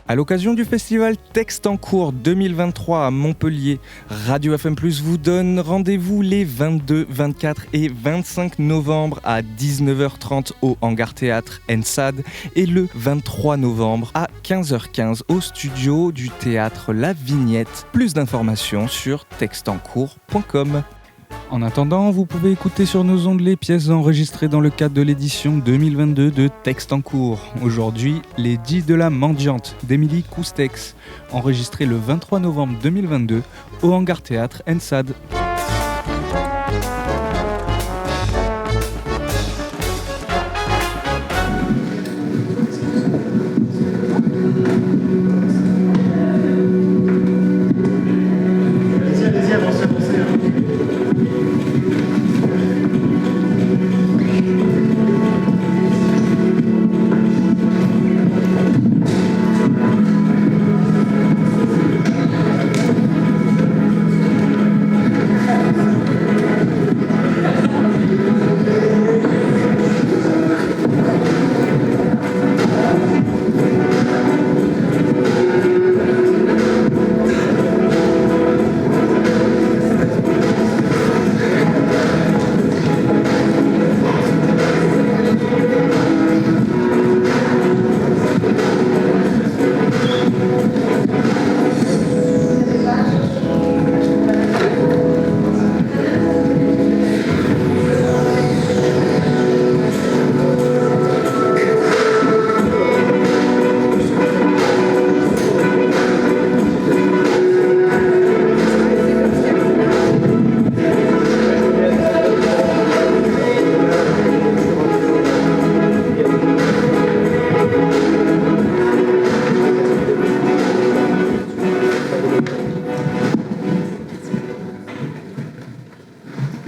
À l'occasion du festival Texte en cours 2023 à Montpellier, Radio FM+ vous donne rendez-vous les 22, 24 et 25 novembre à 19h30 au Hangar Théâtre NSAD et le 23 novembre à 15h15 au studio du théâtre La Vignette. Plus d'informations sur texteencours.com. En attendant, vous pouvez écouter sur nos ondes les pièces enregistrées dans le cadre de l'édition 2022 de Texte en cours. Aujourd'hui, Les Dits de la Mendiante d'Émilie Coustex, enregistré le 23 novembre 2022 au Hangar Théâtre NSAD.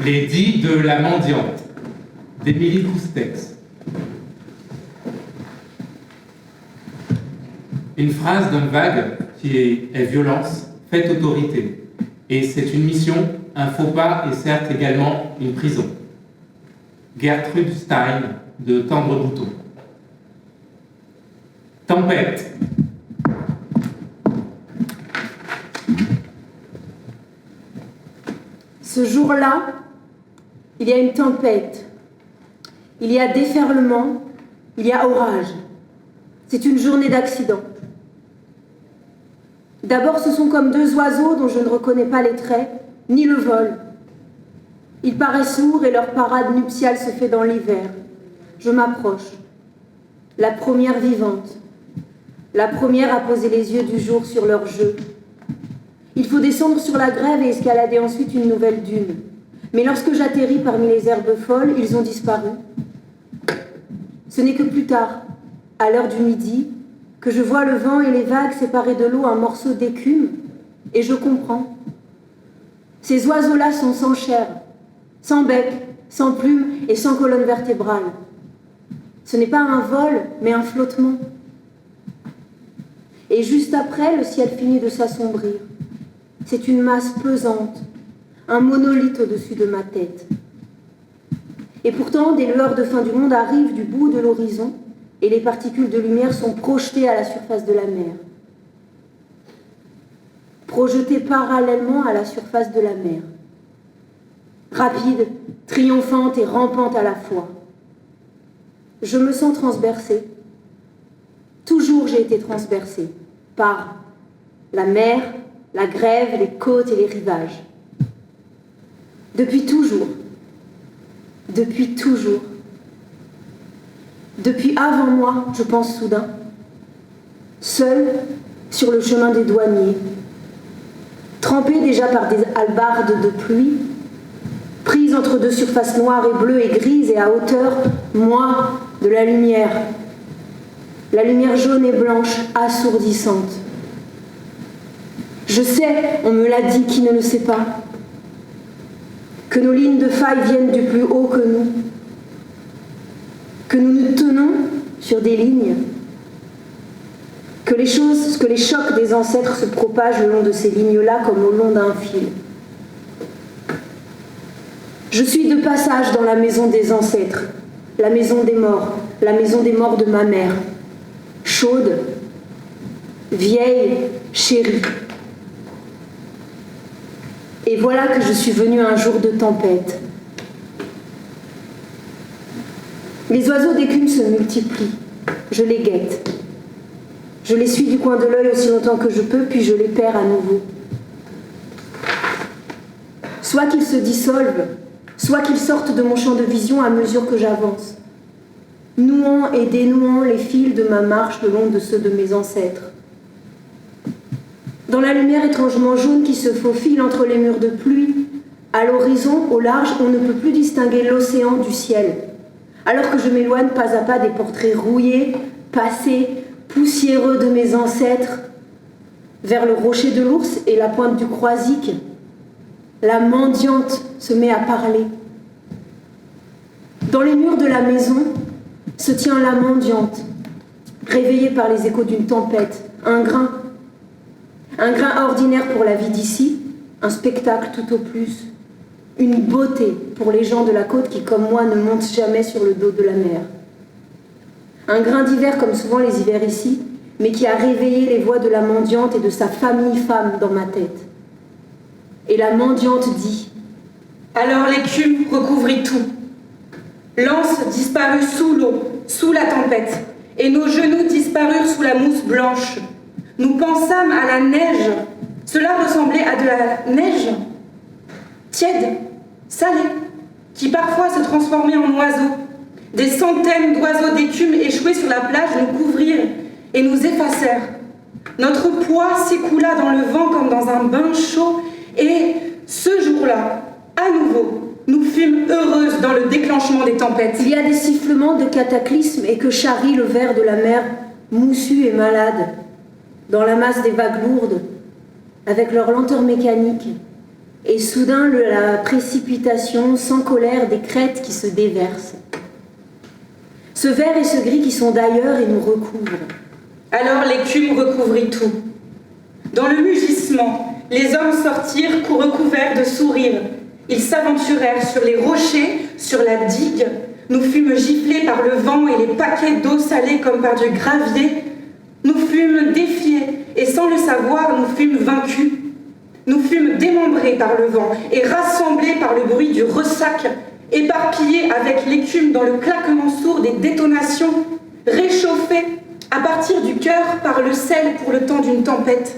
Les Dits de la Mendiante d'Émilie Coustex. Une phrase d'un vague qui est violence, fait autorité. Et c'est une mission, un faux pas et certes également une prison. Gertrude Stein de Tendre Bouton. Tempête. Ce jour-là, il y a une tempête, il y a déferlement, il y a orage. C'est une journée d'accident. D'abord, ce sont comme deux oiseaux dont je ne reconnais pas les traits, ni le vol. Ils paraissent sourds et leur parade nuptiale se fait dans l'hiver. Je m'approche. La première vivante. La première à poser les yeux du jour sur leur jeu. Il faut descendre sur la grève et escalader ensuite une nouvelle dune. Mais lorsque j'atterris parmi les herbes folles, ils ont disparu. Ce n'est que plus tard, à l'heure du midi, que je vois le vent et les vagues séparer de l'eau un morceau d'écume, et je comprends. Ces oiseaux-là sont sans chair, sans bec, sans plumes et sans colonne vertébrale. Ce n'est pas un vol, mais un flottement. Et juste après, le ciel finit de s'assombrir. C'est une masse pesante, un monolithe au-dessus de ma tête. Et pourtant, des lueurs de fin du monde arrivent du bout de l'horizon et les particules de lumière sont projetées à la surface de la mer. Projetées parallèlement à la surface de la mer. Rapides, triomphantes et rampantes à la fois. Je me sens transpercée. Toujours j'ai été transpercée par la mer, la grève, les côtes et les rivages. Depuis toujours. Depuis toujours. Depuis avant moi, je pense soudain. Seule sur le chemin des douaniers. Trempée déjà par des hallebardes de pluie. Prise entre deux surfaces noires et bleues et grises et à hauteur, moi, de la lumière. La lumière jaune et blanche, assourdissante. Je sais, on me l'a dit, qui ne le sait pas, que nos lignes de faille viennent du plus haut que nous nous tenons sur des lignes, que les chocs des ancêtres se propagent le long de ces lignes-là comme au long d'un fil. Je suis de passage dans la maison des ancêtres, la maison des morts de ma mère, chaude, vieille, chérie. Et voilà que je suis venue un jour de tempête. Les oiseaux d'écume se multiplient. Je les guette. Je les suis du coin de l'œil aussi longtemps que je peux, puis je les perds à nouveau. Soit qu'ils se dissolvent, soit qu'ils sortent de mon champ de vision à mesure que j'avance, nouant et dénouant les fils de ma marche le long de ceux de mes ancêtres. Dans la lumière étrangement jaune qui se faufile entre les murs de pluie, à l'horizon, au large, on ne peut plus distinguer l'océan du ciel, alors que je m'éloigne pas à pas des portraits rouillés, passés, poussiéreux de mes ancêtres, vers le rocher de l'ours et la pointe du croisic. La mendiante se met à parler. Dans les murs de la maison se tient la mendiante, réveillée par les échos d'une tempête, un grain ordinaire pour la vie d'ici, un spectacle tout au plus, une beauté pour les gens de la côte qui, comme moi, ne montent jamais sur le dos de la mer. Un grain d'hiver comme souvent les hivers ici, mais qui a réveillé les voix de la mendiante et de sa famille femme dans ma tête. Et la mendiante dit: alors l'écume recouvrit tout. L'anse disparut sous l'eau, sous la tempête, et nos genoux disparurent sous la mousse blanche. Nous pensâmes à la neige. Cela ressemblait à de la neige tiède, salée, qui parfois se transformait en oiseaux. Des centaines d'oiseaux d'écume échoués sur la plage nous couvrirent et nous effacèrent. Notre poids s'écoula dans le vent comme dans un bain chaud, et ce jour-là, à nouveau, nous fûmes heureuses dans le déclenchement des tempêtes. Il y a des sifflements de cataclysme et que charrie le ver de la mer, moussu et malade, dans la masse des vagues lourdes, avec leur lenteur mécanique, et soudain la précipitation sans colère des crêtes qui se déversent. Ce vert et ce gris qui sont d'ailleurs et nous recouvrent. Alors l'écume recouvrit tout. Dans le mugissement, les hommes sortirent recouverts de sourires. Ils s'aventurèrent sur les rochers, sur la digue. Nous fûmes giflés par le vent et les paquets d'eau salée comme par du gravier. Nous fûmes défiés et sans le savoir, nous fûmes vaincus. Nous fûmes démembrés par le vent et rassemblés par le bruit du ressac, éparpillés avec l'écume dans le claquement sourd des détonations, réchauffés à partir du cœur par le sel pour le temps d'une tempête.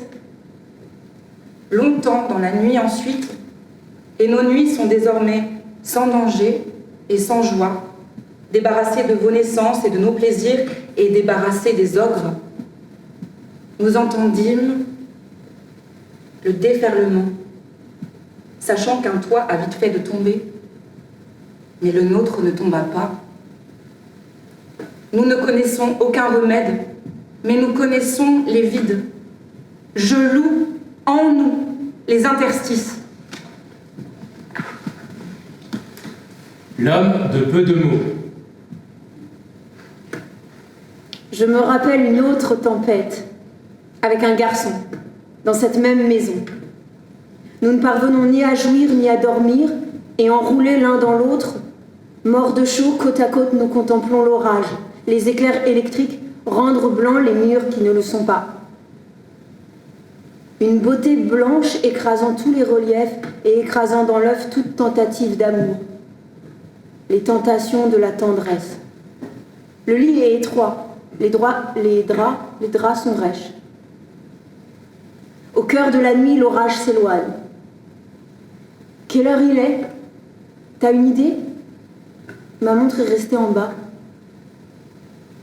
Longtemps dans la nuit ensuite, et nos nuits sont désormais sans danger et sans joie, débarrassés de vos naissances et de nos plaisirs et débarrassés des ogres. Nous entendîmes le déferlement, sachant qu'un toit a vite fait de tomber, mais le nôtre ne tomba pas. Nous ne connaissons aucun remède, mais nous connaissons les vides. Je loue en nous les interstices. L'homme de peu de mots. Je me rappelle une autre tempête, avec un garçon, dans cette même maison. Nous ne parvenons ni à jouir ni à dormir, et enroulés l'un dans l'autre, morts de chaud, côte à côte, nous contemplons l'orage, les éclairs électriques rendre blancs les murs qui ne le sont pas. Une beauté blanche écrasant tous les reliefs et écrasant dans l'œuf toute tentative d'amour. Les tentations de la tendresse. Le lit est étroit, les draps sont rêches. Au cœur de la nuit, l'orage s'éloigne. Quelle heure il est? T'as une idée? Ma montre est restée en bas.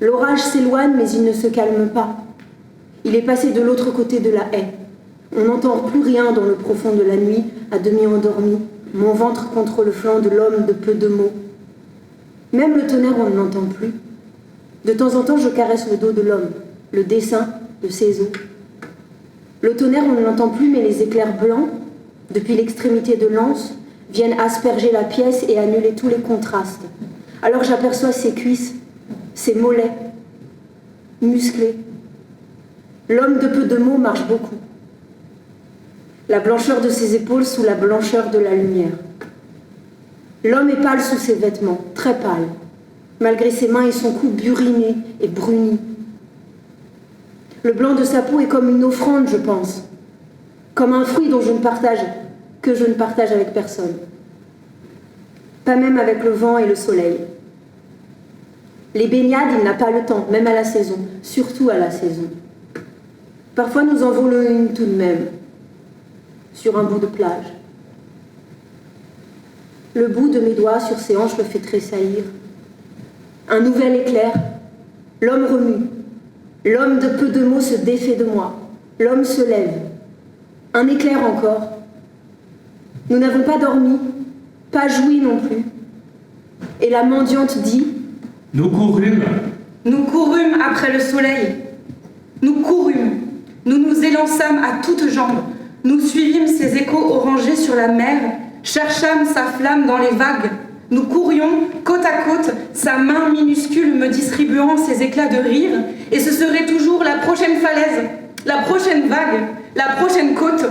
L'orage s'éloigne, mais il ne se calme pas. Il est passé de l'autre côté de la haie. On n'entend plus rien dans le profond de la nuit, à demi endormi, mon ventre contre le flanc de l'homme de peu de mots. Même le tonnerre, on ne l'entend plus. De temps en temps, je caresse le dos de l'homme, le dessin de ses os. Le tonnerre, on ne l'entend plus, mais les éclairs blancs, depuis l'extrémité de l'anse, viennent asperger la pièce et annuler tous les contrastes. Alors j'aperçois ses cuisses, ses mollets, musclés. L'homme de peu de mots marche beaucoup. La blancheur de ses épaules sous la blancheur de la lumière. L'homme est pâle sous ses vêtements, très pâle, malgré ses mains et son cou buriné et bruni. Le blanc de sa peau est comme une offrande, je pense. Comme un fruit que je ne partage avec personne. Pas même avec le vent et le soleil. Les baignades, il n'a pas le temps, même à la saison, surtout à la saison. Parfois nous en volons une tout de même, sur un bout de plage. Le bout de mes doigts sur ses hanches le fait tressaillir. Un nouvel éclair, l'homme remue. L'homme de peu de mots se défait de moi. L'homme se lève. Un éclair encore. Nous n'avons pas dormi, pas joui non plus. Et la mendiante dit : Nous courûmes. Nous courûmes après le soleil. Nous courûmes. Nous nous élançâmes à toutes jambes. Nous suivîmes ses échos orangés sur la mer, cherchâmes sa flamme dans les vagues. Nous courions côte à côte, sa main minuscule me distribuant ses éclats de rire, et ce serait toujours la prochaine falaise, la prochaine vague, la prochaine côte.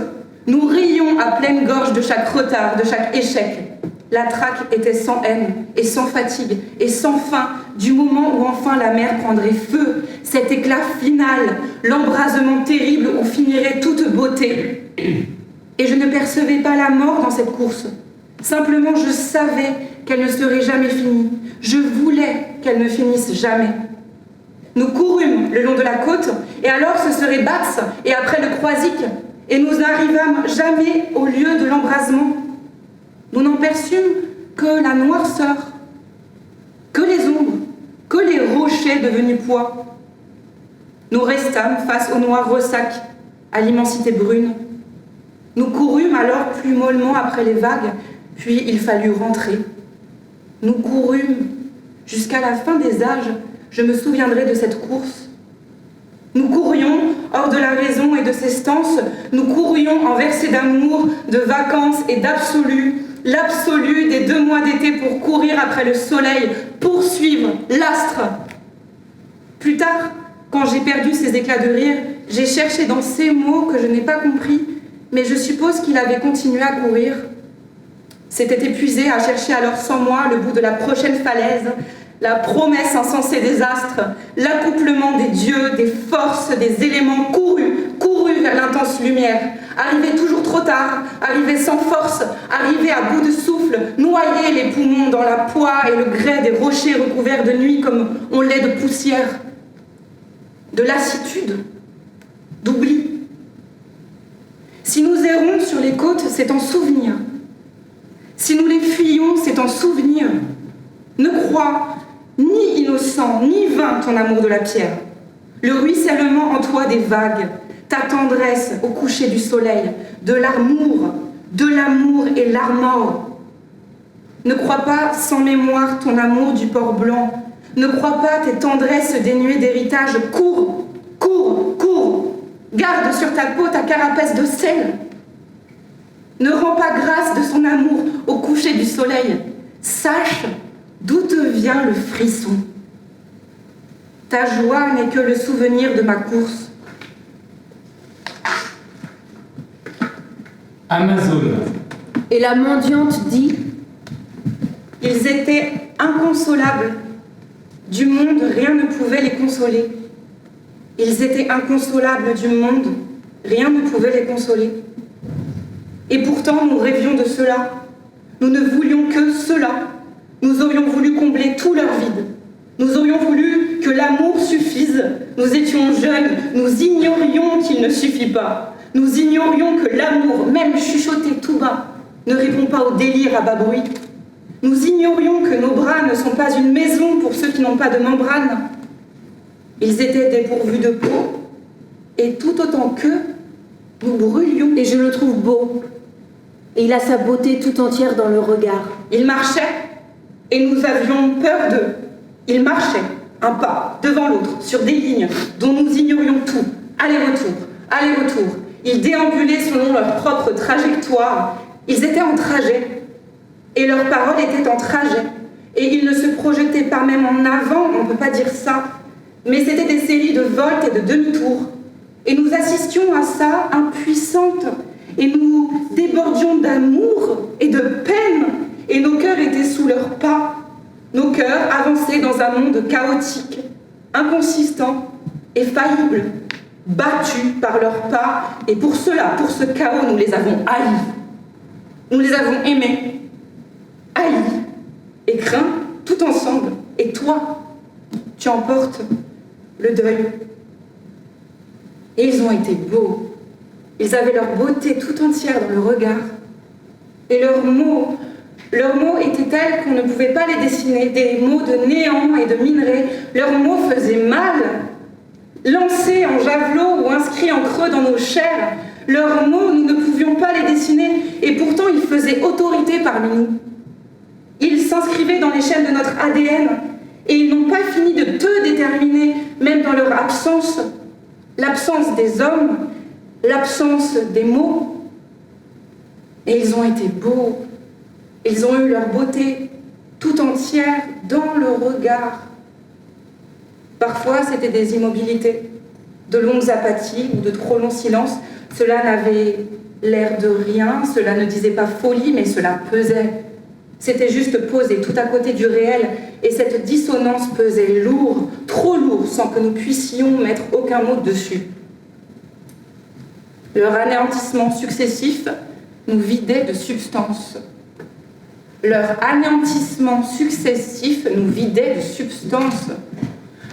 Nous rions à pleine gorge de chaque retard, de chaque échec. La traque était sans haine et sans fatigue et sans fin, du moment où enfin la mer prendrait feu, cet éclat final, l'embrasement terrible où finirait toute beauté. Et je ne percevais pas la mort dans cette course. Simplement, je savais qu'elle ne serait jamais finie. Je voulais qu'elle ne finisse jamais. Nous courûmes le long de la côte, et alors ce serait Bax, et après le Croisic, et nous n'arrivâmes jamais au lieu de l'embrasement. Nous n'en perçûmes que la noirceur, que les ombres, que les rochers devenus poids. Nous restâmes face au noir ressac, à l'immensité brune. Nous courûmes alors plus mollement après les vagues, puis il fallut rentrer. Nous courûmes jusqu'à la fin des âges, je me souviendrai de cette course. Nous courions hors de la raison et de ses stances, nous courions en versets d'amour, de vacances et d'absolu, l'absolu des 2 mois d'été pour courir après le soleil, poursuivre l'astre. Plus tard, quand j'ai perdu ces éclats de rire, j'ai cherché dans ces mots que je n'ai pas compris, mais je suppose qu'il avait continué à courir. S'était épuisé à chercher alors sans moi le bout de la prochaine falaise, la promesse insensée des astres, l'accouplement des dieux, des forces, des éléments, couru vers l'intense lumière, arrivé toujours trop tard, arrivé sans force, arrivé à bout de souffle, noyer les poumons dans la poix et le grès des rochers recouverts de nuit comme on l'est de poussière, de lassitude, d'oubli. Si nous errons sur les côtes, c'est en souvenir. Si nous les fuyons, c'est en souvenir. Ne crois ni innocent, ni vain ton amour de la pierre. Le ruissellement en toi des vagues, ta tendresse au coucher du soleil, de l'amour et l'armor. Ne crois pas sans mémoire ton amour du port blanc. Ne crois pas tes tendresses dénuées d'héritage. Cours, cours, cours. Garde sur ta peau ta carapace de sel. Ne rends pas grâce de son amour au coucher du soleil. Sache d'où te vient le frisson. Ta joie n'est que le souvenir de ma course. Amazone. Et la mendiante dit : Ils étaient inconsolables. Du monde, rien ne pouvait les consoler. Ils étaient inconsolables du monde, rien ne pouvait les consoler. Et pourtant, nous rêvions de cela. Nous ne voulions que cela. Nous aurions voulu combler tout leur vide. Nous aurions voulu que l'amour suffise. Nous étions jeunes, nous ignorions qu'il ne suffit pas. Nous ignorions que l'amour, même chuchoté tout bas, ne répond pas au délire à bas bruit. Nous ignorions que nos bras ne sont pas une maison pour ceux qui n'ont pas de membrane. Ils étaient dépourvus de peau, et tout autant qu'eux, nous brûlions. Et je le trouve beau. Et il a sa beauté tout entière dans le regard. Ils marchaient, et nous avions peur d'eux. Ils marchaient, un pas devant l'autre, sur des lignes dont nous ignorions tout. Aller-retour, aller-retour. Ils déambulaient selon leur propre trajectoire. Ils étaient en trajet, et leurs paroles étaient en trajet. Et ils ne se projetaient pas même en avant, on ne peut pas dire ça. Mais c'était des séries de voltes et de demi-tours. Et nous assistions à ça, impuissantes. Et nous débordions d'amour et de peine. Et nos cœurs étaient sous leurs pas. Nos cœurs avançaient dans un monde chaotique, inconsistant et faillible. battus par leurs pas, et pour cela, pour ce chaos, nous les avons haïs. Nous les avons aimés, haïs et craints, tout ensemble. Et toi, tu emportes le deuil. Et ils ont été beaux. Ils avaient leur beauté tout entière dans le regard. Et leurs mots étaient tels qu'on ne pouvait pas les dessiner, des mots de néant et de minerai. Leurs mots faisaient mal. Lancés en javelot ou inscrits en creux dans nos chairs, leurs mots, nous ne pouvions pas les dessiner, et pourtant ils faisaient autorité parmi nous. Ils s'inscrivaient dans les chaînes de notre ADN, et ils n'ont pas fini de te déterminer, même dans leur absence, l'absence des hommes, l'absence des mots. Et ils ont été beaux, ils ont eu leur beauté tout entière dans le regard. Parfois, c'était des immobilités, de longues apathies ou de trop longs silences. Cela n'avait l'air de rien, cela ne disait pas folie, mais cela pesait. C'était juste posé tout à côté du réel, et cette dissonance pesait lourd, trop lourd, sans que nous puissions mettre aucun mot dessus. Leur anéantissement successif nous vidait de substance. Leur anéantissement successif nous vidait de substance.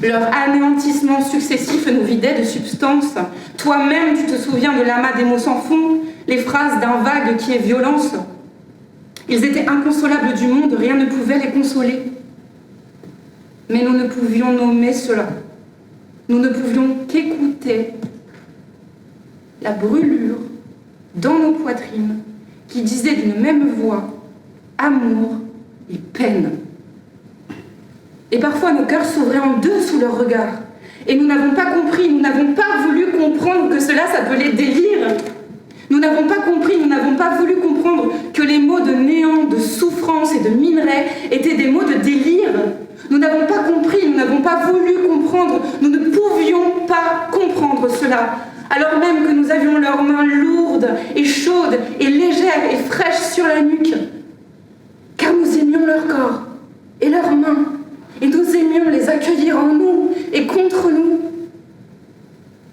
Leur anéantissement successif nous vidait de substance. Toi-même, tu te souviens de l'amas des mots sans fond, les phrases d'un vague qui est violence. Ils étaient inconsolables du monde, rien ne pouvait les consoler. Mais nous ne pouvions nommer cela. Nous ne pouvions qu'écouter la brûlure dans nos poitrines qui disait d'une même voix amour et peine. Et parfois nos cœurs s'ouvraient en deux sous leur regard. Et nous n'avons pas compris, nous n'avons pas voulu comprendre que cela s'appelait délire. Nous n'avons pas compris, nous n'avons pas voulu comprendre que les mots de néant, de souffrance et de minerai étaient des mots de délire. Nous n'avons pas compris, nous n'avons pas voulu comprendre, nous ne pouvions pas comprendre cela. Alors même que nous avions leurs mains lourdes et chaudes et légères et fraîches sur la nuque. Car nous aimions leur corps et leurs mains. Et nous aimions les accueillir en nous et contre nous.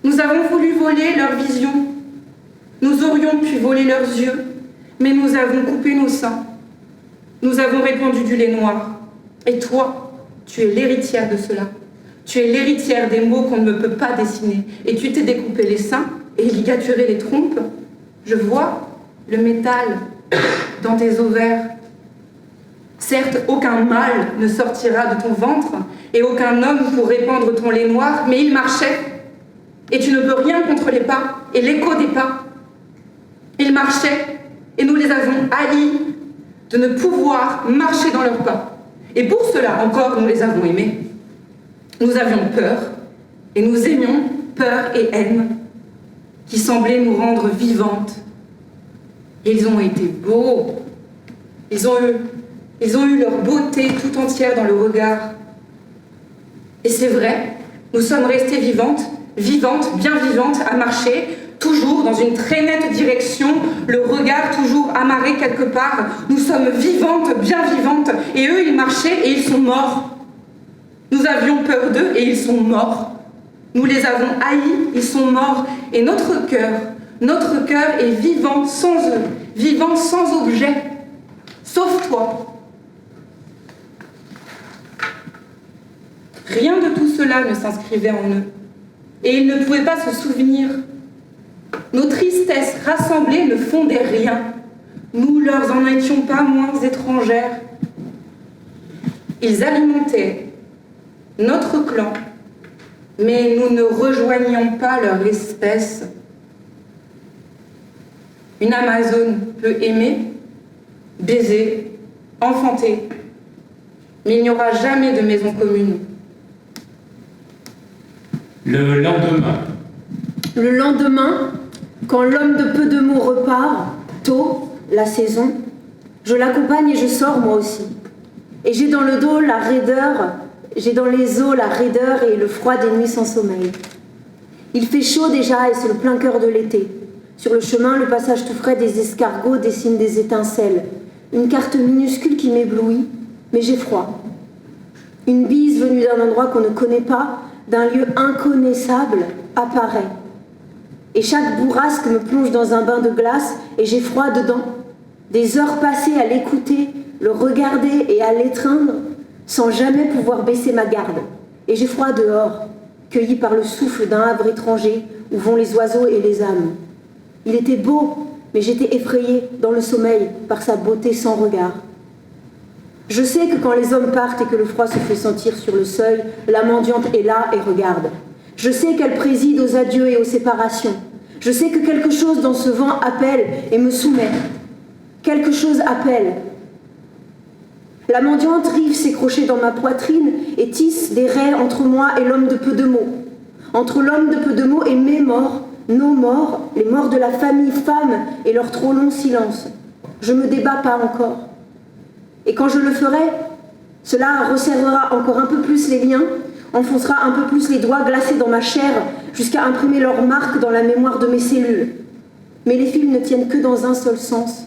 Nous avons voulu voler leur vision. Nous aurions pu voler leurs yeux, mais nous avons coupé nos seins. Nous avons répandu du lait noir. Et toi, tu es l'héritière de cela. Tu es l'héritière des mots qu'on ne peut pas dessiner. Et tu t'es découpé les seins et ligaturé les trompes. Je vois le métal dans tes ovaires. Certes, aucun mâle ne sortira de ton ventre et aucun homme pour répandre ton lait noir, mais il marchait. Et tu ne peux rien contre les pas et l'écho des pas. Ils marchaient et nous les avons haïs de ne pouvoir marcher dans leurs pas. Et pour cela encore, nous les avons aimés. Nous avions peur et nous aimions peur et haine qui semblaient nous rendre vivantes. Et ils ont été beaux. Ils ont eu leur beauté tout entière dans le regard. Et c'est vrai, nous sommes restées vivantes, bien vivantes, à marcher, toujours dans une très nette direction, le regard toujours amarré quelque part. Nous sommes vivantes, bien vivantes, et eux, ils marchaient et ils sont morts. Nous avions peur d'eux et ils sont morts. Nous les avons haïs, ils sont morts. Et notre cœur est vivant sans eux, vivant sans objet, sauf toi. Rien de tout cela ne s'inscrivait en eux, et ils ne pouvaient pas se souvenir. Nos tristesses rassemblées ne fondaient rien. Nous leur en étions pas moins étrangères. Ils alimentaient notre clan, mais nous ne rejoignions pas leur espèce. Une Amazone peut aimer, baiser, enfanter, mais il n'y aura jamais de maison commune. Le lendemain. Le lendemain, quand l'homme de peu de mots repart, tôt, la saison, je l'accompagne et je sors moi aussi. Et j'ai dans le dos la raideur, j'ai dans les os la raideur et le froid des nuits sans sommeil. Il fait chaud déjà et c'est le plein cœur de l'été. Sur le chemin, le passage tout frais des escargots dessine des étincelles. Une carte minuscule qui m'éblouit, mais j'ai froid. Une bise venue d'un endroit qu'on ne connaît pas, d'un lieu inconnaissable, apparaît. et chaque bourrasque me plonge dans un bain de glace et j'ai froid dedans. Des heures passées à l'écouter, le regarder et à l'étreindre, sans jamais pouvoir baisser ma garde. Et j'ai froid dehors, cueilli par le souffle d'un havre étranger où vont les oiseaux et les âmes. Il était beau, mais j'étais effrayée dans le sommeil par sa beauté sans regard. Je sais que quand les hommes partent et que le froid se fait sentir sur le seuil, la mendiante est là et regarde. Je sais qu'elle préside aux adieux et aux séparations. Je sais que quelque chose dans ce vent appelle et me soumet. Quelque chose appelle. La mendiante rive ses crochets dans ma poitrine et tisse des raies entre moi et l'homme de peu de mots. Entre l'homme de peu de mots et mes morts, nos morts, les morts de la famille femme et leur trop long silence. Je me débats pas encore. Et quand je le ferai, cela resserrera encore un peu plus les liens, enfoncera un peu plus les doigts glacés dans ma chair jusqu'à imprimer leur marque dans la mémoire de mes cellules. Mais les fils ne tiennent que dans un seul sens.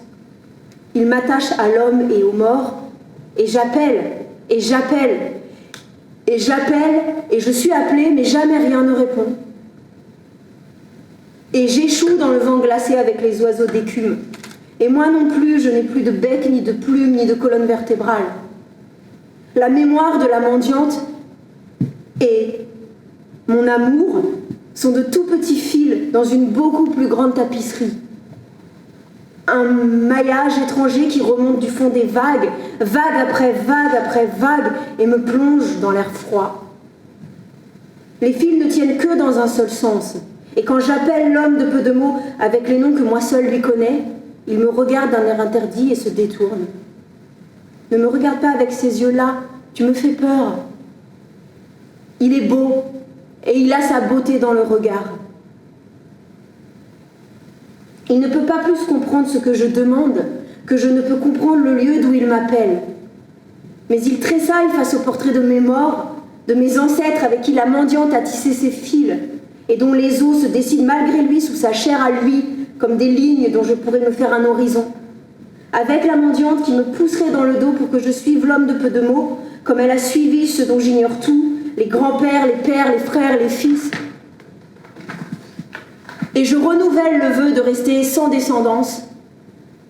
Ils m'attachent à l'homme et aux morts, et j'appelle, et j'appelle, et j'appelle, et je suis appelée, mais jamais rien ne répond. Et j'échoue dans le vent glacé avec les oiseaux d'écume. Et moi non plus, je n'ai plus de bec, ni de plume, ni de colonne vertébrale. La mémoire de la mendiante et mon amour sont de tout petits fils dans une beaucoup plus grande tapisserie. Un maillage étranger qui remonte du fond des vagues, vague après vague, et me plonge dans l'air froid. Les fils ne tiennent que dans un seul sens. Et quand j'appelle l'homme de peu de mots avec les noms que moi seul lui connais, il me regarde d'un air interdit et se détourne. Ne me regarde pas avec ces yeux-là, tu me fais peur. Il est beau, et il a sa beauté dans le regard. Il ne peut pas plus comprendre ce que je demande que je ne peux comprendre le lieu d'où il m'appelle. Mais il tressaille face au portrait de mes morts, de mes ancêtres avec qui la mendiante a tissé ses fils, et dont les os se dessinent malgré lui sous sa chair à lui, comme des lignes dont je pourrais me faire un horizon. Avec la mendiante qui me pousserait dans le dos pour que je suive l'homme de peu de mots, comme elle a suivi ceux dont j'ignore tout, les grands-pères, les pères, les frères, les fils. Et je renouvelle le vœu de rester sans descendance,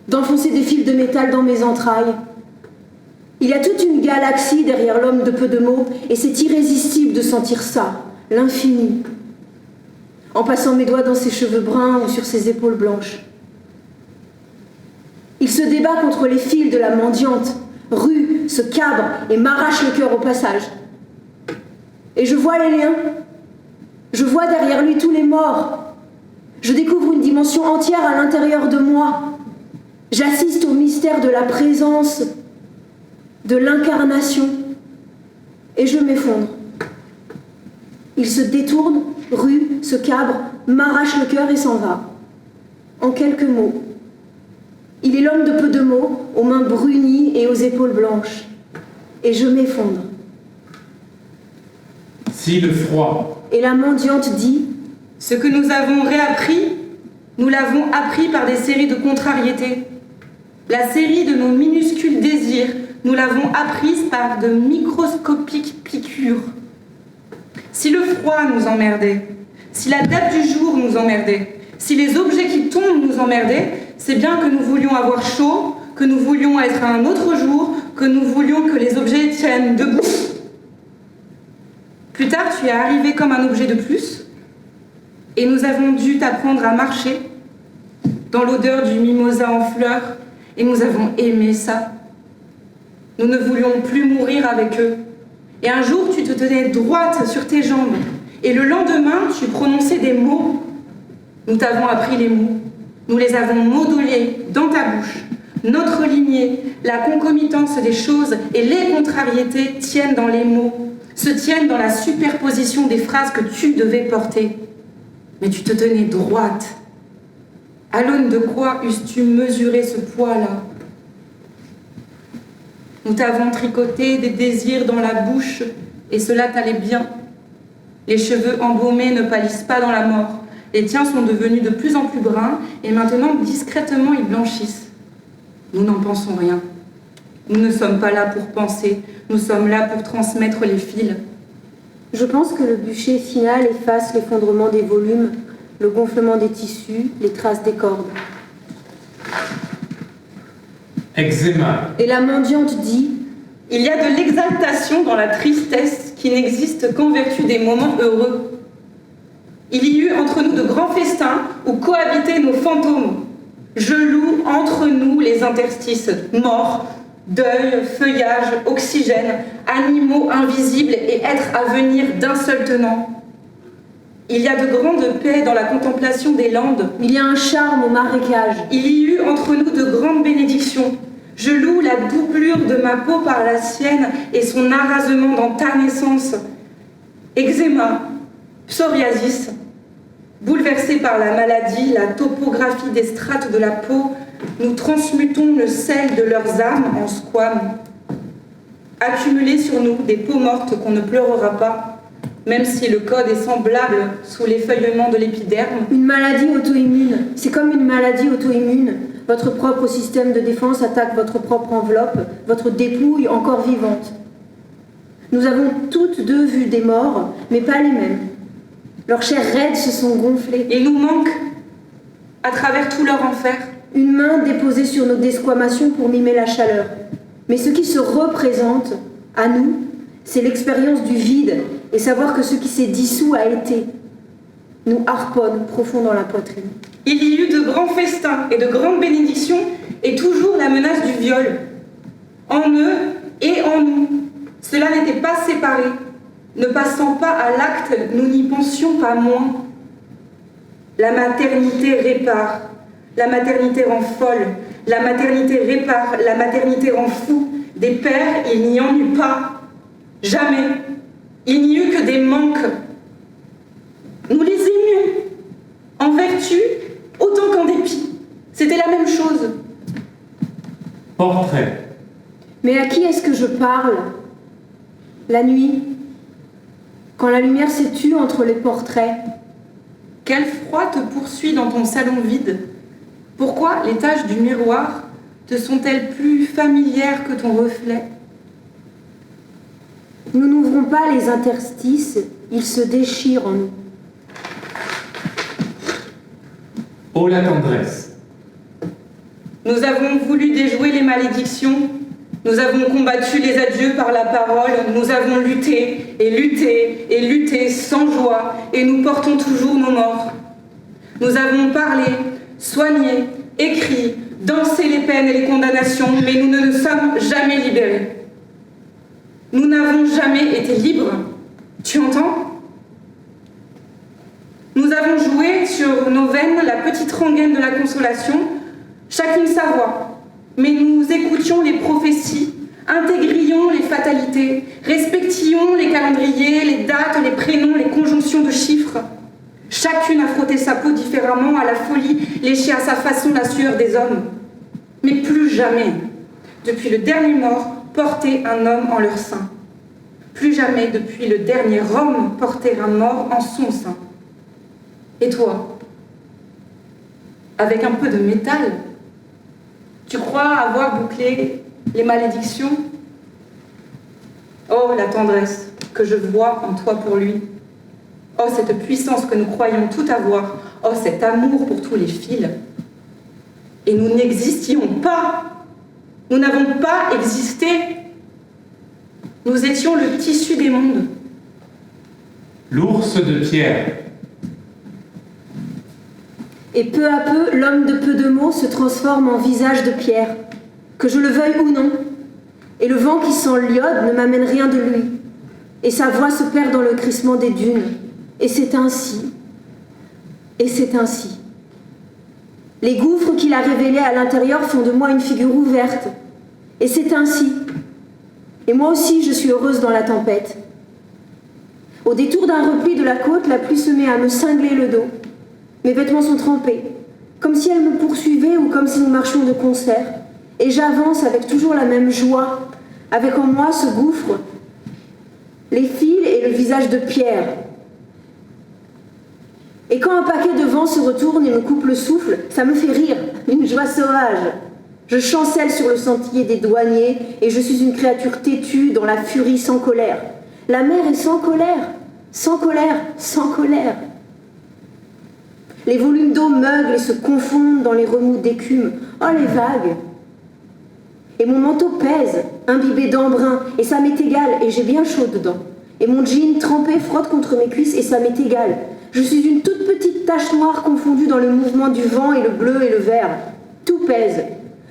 d'enfoncer des fils de métal dans mes entrailles. Il y a toute une galaxie derrière l'homme de peu de mots, et c'est irrésistible de sentir ça, l'infini, en passant mes doigts dans ses cheveux bruns ou sur ses épaules blanches. Il se débat contre les fils de la mendiante, rue, se cabre et m'arrache le cœur au passage. Et je vois les liens, je vois derrière lui tous les morts. Je découvre une dimension entière à l'intérieur de moi. J'assiste au mystère de la présence, de l'incarnation, et je m'effondre. Il se détourne, rue, se cabre, m'arrache le cœur et s'en va. En quelques mots. Il est l'homme de peu de mots, aux mains brunies et aux épaules blanches. Et je m'effondre. Si le froid. Et la mendiante dit: ce que nous avons réappris, nous l'avons appris par des séries de contrariétés. La série de nos minuscules désirs, nous l'avons apprise par de microscopiques piqûres. Si le froid nous emmerdait, si la date du jour nous emmerdait, si les objets qui tombent nous emmerdaient, c'est bien que nous voulions avoir chaud, que nous voulions être à un autre jour, que nous voulions que les objets tiennent debout. Plus tard, tu es arrivé comme un objet de plus, et nous avons dû t'apprendre à marcher dans l'odeur du mimosa en fleurs, et nous avons aimé ça. Nous ne voulions plus mourir avec eux. Et un jour, tu te tenais droite sur tes jambes, et le lendemain, tu prononçais des mots. Nous t'avons appris les mots. Nous les avons modulés dans ta bouche. Notre lignée, la concomitance des choses et les contrariétés tiennent dans les mots, se tiennent dans la superposition des phrases que tu devais porter. Mais tu te tenais droite. À l'aune de quoi eusses-tu mesuré ce poids-là? Nous t'avons tricoté des désirs dans la bouche, et cela t'allait bien. Les cheveux embaumés ne pâlissent pas dans la mort. Les tiens sont devenus de plus en plus bruns, et maintenant, discrètement, ils blanchissent. Nous n'en pensons rien. Nous ne sommes pas là pour penser, nous sommes là pour transmettre les fils. Je pense que le bûcher final efface l'effondrement des volumes, le gonflement des tissus, les traces des cordes. Eczéma. Et la mendiante dit: il y a de l'exaltation dans la tristesse qui n'existe qu'en vertu des moments heureux. Il y eut entre nous de grands festins où cohabitaient nos fantômes. Je loue entre nous les interstices, morts, deuil, feuillage, oxygène, animaux invisibles et êtres à venir d'un seul tenant. Il y a de grandes paix dans la contemplation des landes. il y a un charme au marécage. Il y eut entre nous de grandes bénédictions. Je loue la doublure de ma peau par la sienne et son arasement dans ta naissance. Eczéma, psoriasis, bouleversés par la maladie, la topographie des strates de la peau, nous transmutons le sel de leurs âmes en squames. Accumulés sur nous des peaux mortes qu'on ne pleurera pas, même si le code est semblable sous l'effeuillement de l'épiderme. Une maladie auto-immune, c'est comme une maladie auto-immune. Votre propre système de défense attaque votre propre enveloppe, votre dépouille encore vivante. Nous avons toutes deux vu des morts, mais pas les mêmes. Leurs chairs raides se sont gonflées. Et nous manque, à travers tout leur enfer, Une main déposée sur nos desquamations pour mimer la chaleur. Mais ce qui se représente, à nous, c'est l'expérience du vide et savoir que ce qui s'est dissous a été. Nous harponne profond dans la poitrine. il y eut de grands festins et de grandes bénédictions et toujours la menace du viol. En eux et en nous, cela n'était pas séparé. Ne passant pas à l'acte, nous n'y pensions pas moins. La maternité répare, la maternité rend folle, la maternité répare, la maternité rend fou. Des pères, il n'y en eut pas. Jamais. Il n'y eut que des manques. Nous les aimions, en vertu autant qu'en dépit. C'était la même chose. Portrait. Mais à qui est-ce que je parle? La nuit, quand la lumière s'est tue entre les portraits. Quel froid te poursuit dans ton salon vide? Pourquoi les taches du miroir te sont-elles plus familières que ton reflet? Nous n'ouvrons pas les interstices, ils se déchirent en nous. Oh la tendresse. Nous avons voulu déjouer les malédictions, nous avons combattu les adieux par la parole, nous avons lutté et lutté et lutté sans joie et nous portons toujours nos morts. Nous avons parlé, soigné, écrit, dansé les peines et les condamnations, mais nous ne nous sommes jamais libérés. Nous n'avons jamais été libres. Tu entends? Nous avons joué sur nos veines la petite rengaine de la consolation, chacune sa voix, mais nous écoutions les prophéties, intégrions les fatalités, respections les calendriers, les dates, les prénoms, les conjonctions de chiffres. Chacune a frotté sa peau différemment à la folie, léché à sa façon la sueur des hommes. Mais plus jamais, depuis le dernier mort, porter un homme en leur sein. Plus jamais, depuis le dernier homme, porter un mort en son sein. Et toi, avec un peu de métal, tu crois avoir bouclé les malédictions? Oh, la tendresse que je vois en toi pour lui. Oh, cette puissance que nous croyons tout avoir. Oh, cet amour pour tous les fils. Et nous n'existions pas. Nous n'avons pas existé. Nous étions le tissu des mondes. L'ours de pierre. Et peu à peu, l'homme de peu de mots se transforme en visage de pierre, que je le veuille ou non. Et le vent qui sent l'iode ne m'amène rien de lui. Et sa voix se perd dans le crissement des dunes. Et c'est ainsi. Et c'est ainsi. Les gouffres qu'il a révélés à l'intérieur font de moi une figure ouverte. Et c'est ainsi. Et moi aussi, je suis heureuse dans la tempête. Au détour d'un repli de la côte, la pluie se met à me cingler le dos. Mes vêtements sont trempés, comme si elle me poursuivait ou comme si nous marchions de concert. Et j'avance avec toujours la même joie, avec en moi ce gouffre, les fils et le visage de pierre. Et quand un paquet de vent se retourne et me coupe le souffle, ça me fait rire, une joie sauvage. Je chancelle sur le sentier des douaniers et je suis une créature têtue dans la furie sans colère. La mer est sans colère, sans colère, sans colère. Les volumes d'eau meuglent et se confondent dans les remous d'écume. Oh, les vagues! Et mon manteau pèse, imbibé d'embrun, et ça m'est égal, et j'ai bien chaud dedans. Et mon jean trempé frotte contre mes cuisses, et ça m'est égal. Je suis une toute petite tache noire confondue dans le mouvement du vent et le bleu et le vert. Tout pèse.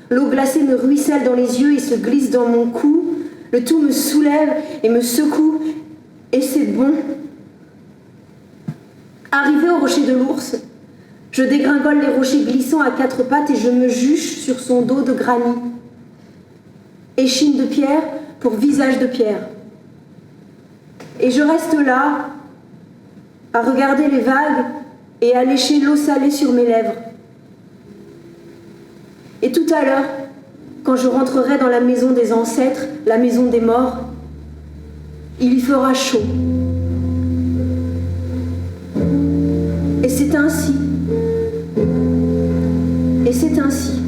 L'eau glacée me ruisselle dans les yeux et se glisse dans mon cou. Le tout me soulève et me secoue, et c'est bon. Arrivé au rocher de l'ours, je dégringole les rochers glissants à quatre pattes et je me juche sur son dos de granit. Échine de pierre pour visage de pierre. Et je reste là, à regarder les vagues et à lécher l'eau salée sur mes lèvres. Et tout à l'heure, quand je rentrerai dans la maison des ancêtres, la maison des morts, il y fera chaud. Et c'est ainsi. Et c'est ainsi.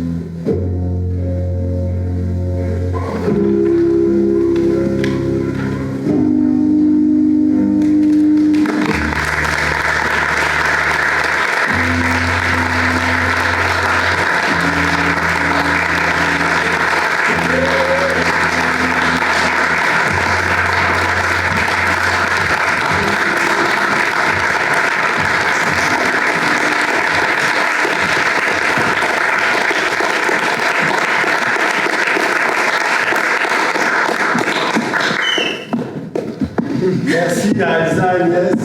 Merci à Elsa, Inès,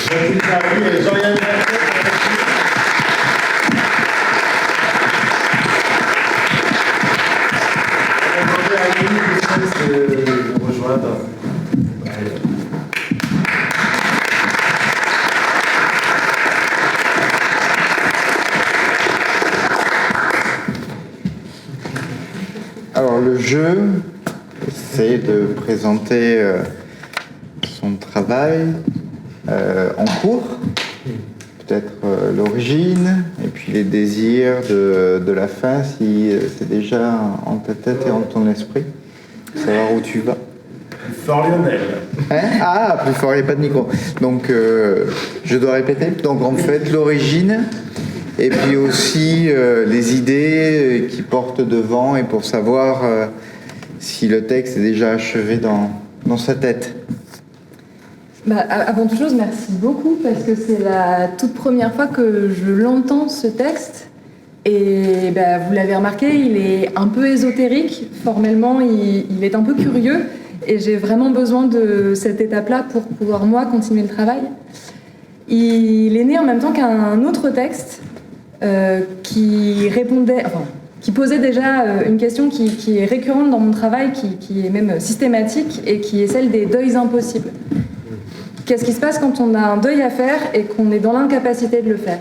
Mathilde Jarry et Jean-Yann Berthet. On va demander à Louis de nous rejoindre. Alors le jeu, c'est de présenter son travail en cours, peut-être l'origine, et puis les désirs de la fin, si c'est déjà en ta tête et en ton esprit, savoir où tu vas. Plus fort Lionel. Hein? Ah, plus fort, il n'y a pas de micro. Donc, je dois répéter. Donc, en fait, l'origine, et puis aussi les idées qui portent devant, et pour savoir si le texte est déjà achevé dans sa tête. Avant toute chose, merci beaucoup, parce que c'est la toute première fois que je l'entends, ce texte. Et vous l'avez remarqué, il est un peu ésotérique. Formellement, il est un peu curieux. Et j'ai vraiment besoin de cette étape-là pour pouvoir, moi, continuer le travail. Il est né en même temps qu'un autre texte qui répondait... Enfin, qui posait déjà une question qui est récurrente dans mon travail, qui est même systématique, et qui est celle des deuils impossibles. Qu'est-ce qui se passe quand on a un deuil à faire et qu'on est dans l'incapacité de le faire?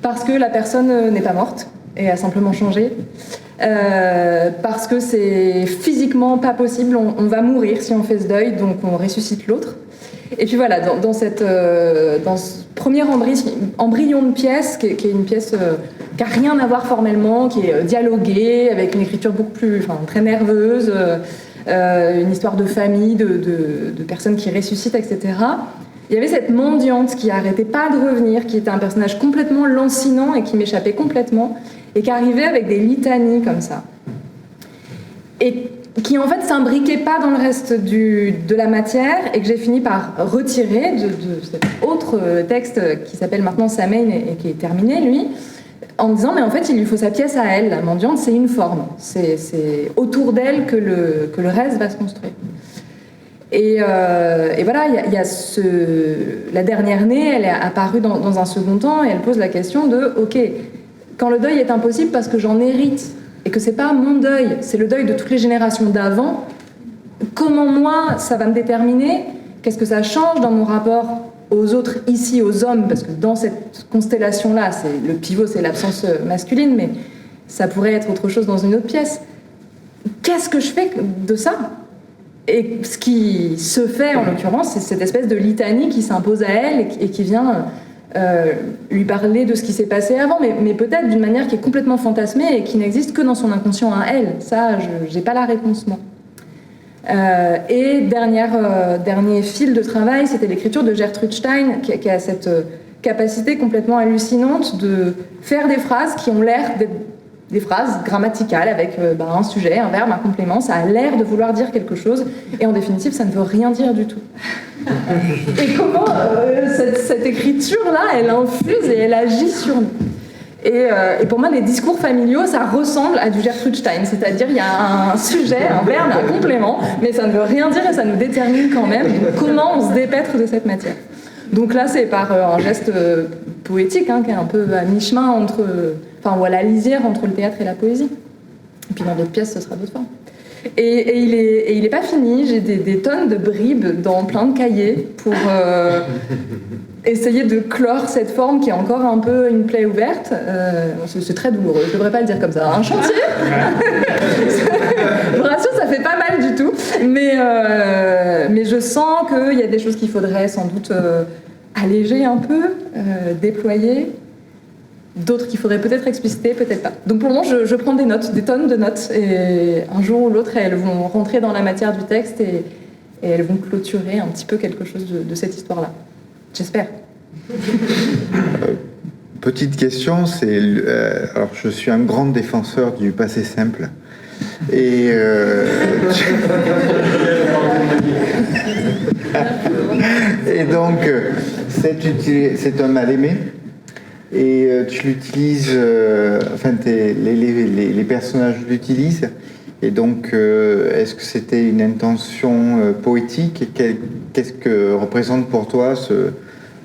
Parce que la personne n'est pas morte et a simplement changé. Parce que c'est physiquement pas possible, on va mourir si on fait ce deuil, donc on ressuscite l'autre. Et puis voilà, dans ce premier embryon de pièce, qui est une pièce qui n'a rien à voir formellement, qui est dialoguée, avec une écriture très nerveuse, une histoire de famille, de personnes qui ressuscitent, etc. Il y avait cette mendiante qui n'arrêtait pas de revenir, qui était un personnage complètement lancinant et qui m'échappait complètement, et qui arrivait avec des litanies comme ça. Et qui en fait s'imbriquait pas dans le reste de la matière, et que j'ai fini par retirer de cet autre texte qui s'appelle maintenant Samain et qui est terminé, lui, en disant mais en fait il lui faut sa pièce à elle, la mendiante c'est une forme, c'est autour d'elle que le reste va se construire. Et voilà, il y a la dernière née, elle est apparue dans un second temps, et elle pose la question de ok, quand le deuil est impossible parce que j'en hérite, et que c'est pas mon deuil, c'est le deuil de toutes les générations d'avant, comment moi ça va me déterminer? Qu'est-ce que ça change dans mon rapport aux autres ici, aux hommes? Parce que dans cette constellation-là, le pivot c'est l'absence masculine, mais ça pourrait être autre chose dans une autre pièce. Qu'est-ce que je fais de ça? Et ce qui se fait en l'occurrence, c'est cette espèce de litanie qui s'impose à elle et qui vient lui parler de ce qui s'est passé avant, mais peut-être d'une manière qui est complètement fantasmée et qui n'existe que dans son inconscient à elle. Ça, j'ai pas la réponse, moi. Et dernier fil de travail, c'était l'écriture de Gertrude Stein, qui a cette capacité complètement hallucinante de faire des phrases qui ont l'air d'être des phrases grammaticales avec un sujet, un verbe, un complément. Ça a l'air de vouloir dire quelque chose et en définitive, ça ne veut rien dire du tout. Et comment cette écriture-là, elle infuse et elle agit sur nous. Et pour moi, les discours familiaux, ça ressemble à du Gertrude Stein, c'est-à-dire il y a un sujet, un verbe, un complément, mais ça ne veut rien dire et ça nous détermine quand même comment on se dépêtre de cette matière. Donc là, c'est par un geste poétique, qui est un peu à mi-chemin ou à la lisière entre le théâtre et la poésie. Et puis dans d'autres pièces, ce sera d'autres formes. Et il est pas fini, j'ai des tonnes de bribes dans plein de cahiers pour essayer de clore cette forme qui est encore un peu une plaie ouverte. C'est très douloureux, je devrais pas le dire comme ça. Un chantier. Je vous rassure, ça fait pas mal du tout. Mais je sens qu'il y a des choses qu'il faudrait sans doute alléger un peu, déployer. D'autres qu'il faudrait peut-être expliciter, peut-être pas. Donc pour le moment, je prends des notes, des tonnes de notes, et un jour ou l'autre, elles vont rentrer dans la matière du texte et elles vont clôturer un petit peu quelque chose de cette histoire-là. J'espère. Petite question, alors je suis un grand défenseur du passé simple. Et et donc, c'est un mal-aimé. Et tu l'utilises, les personnages l'utilisent. Et donc, est-ce que c'était une intention poétique? Et qu'est-ce que représente pour toi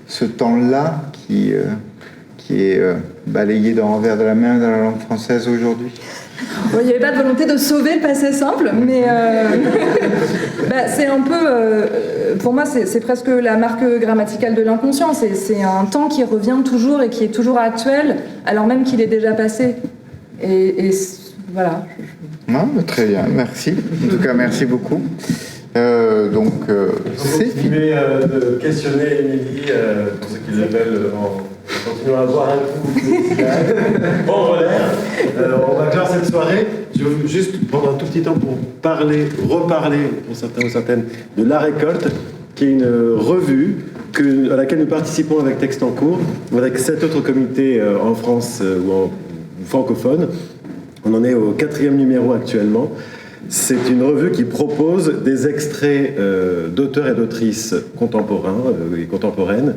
ce temps-là qui est balayé d'un revers de la main dans la langue française aujourd'hui? Bon, il n'y avait pas de volonté de sauver le passé simple, mais c'est un peu, pour moi, c'est presque la marque grammaticale de l'inconscient. C'est un temps qui revient toujours et qui est toujours actuel, alors même qu'il est déjà passé. Et voilà. Non, très bien, merci. En tout cas, merci beaucoup. C'est fini. De questionner Émilie, pour ceux qui l'appellent, en continuant à boire un coup, prendre l'air. On va clore cette soirée. Je veux juste prendre un tout petit temps pour reparler, pour certains ou certaines, de La Récolte, qui est une revue à laquelle nous participons avec Texte en cours, avec 7 autres comités en France ou francophones. On en est au 4e numéro actuellement. C'est une revue qui propose des extraits d'auteurs et d'autrices contemporains et contemporaines,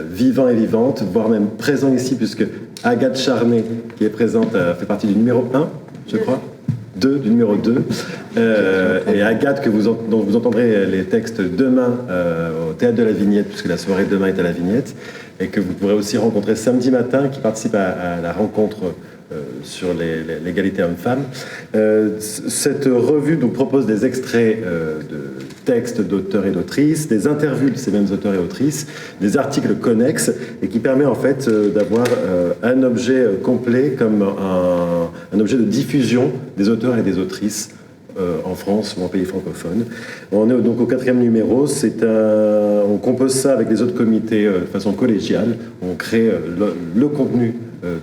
vivants et vivantes, voire même présents ici, puisque Agathe Charnay, qui est présente, fait partie du numéro 1, je crois, du numéro 2. Et Agathe, dont vous entendrez les textes demain au Théâtre de la Vignette, puisque la soirée demain est à la Vignette, et que vous pourrez aussi rencontrer samedi matin, qui participe à la rencontre sur l'égalité homme-femme. Cette revue donc propose des extraits de textes d'auteurs et d'autrices, des interviews de ces mêmes auteurs et autrices, des articles connexes, et qui permet en fait d'avoir un objet complet comme un objet de diffusion des auteurs et des autrices en France ou en pays francophones. On est donc au 4e numéro. On compose ça avec les autres comités de façon collégiale. On crée le contenu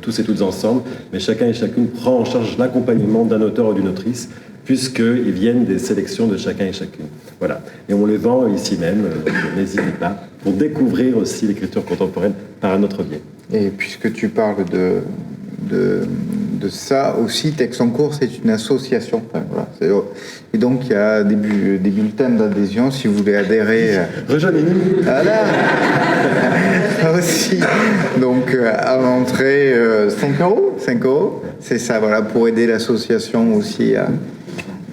tous et toutes ensemble, mais chacun et chacune prend en charge l'accompagnement d'un auteur ou d'une autrice, puisqu'ils viennent des sélections de chacun et chacune. Voilà. Et on les vend ici même, n'hésitez pas, pour découvrir aussi l'écriture contemporaine par un autre biais. Et puisque tu parles de ça aussi, Texte en cours, c'est une association. Enfin, voilà, et donc, il y a des bulletins d'adhésion, si vous voulez adhérer. Rejoignez-nous. Voilà. Aussi. Donc, à l'entrée, 5 €. 5 €. C'est ça, voilà, pour aider l'association aussi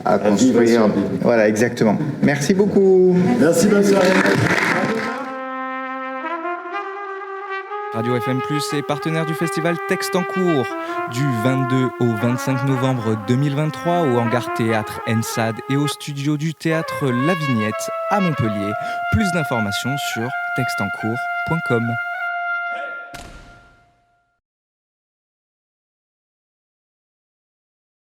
à construire. Voilà, exactement. Merci beaucoup. Merci, bonne soirée. Radio FM Plus est partenaire du festival Texte en cours du 22 au 25 novembre 2023 au Hangar Théâtre ENSAD et au studio du théâtre La Vignette à Montpellier. Plus d'informations sur texteencours.com.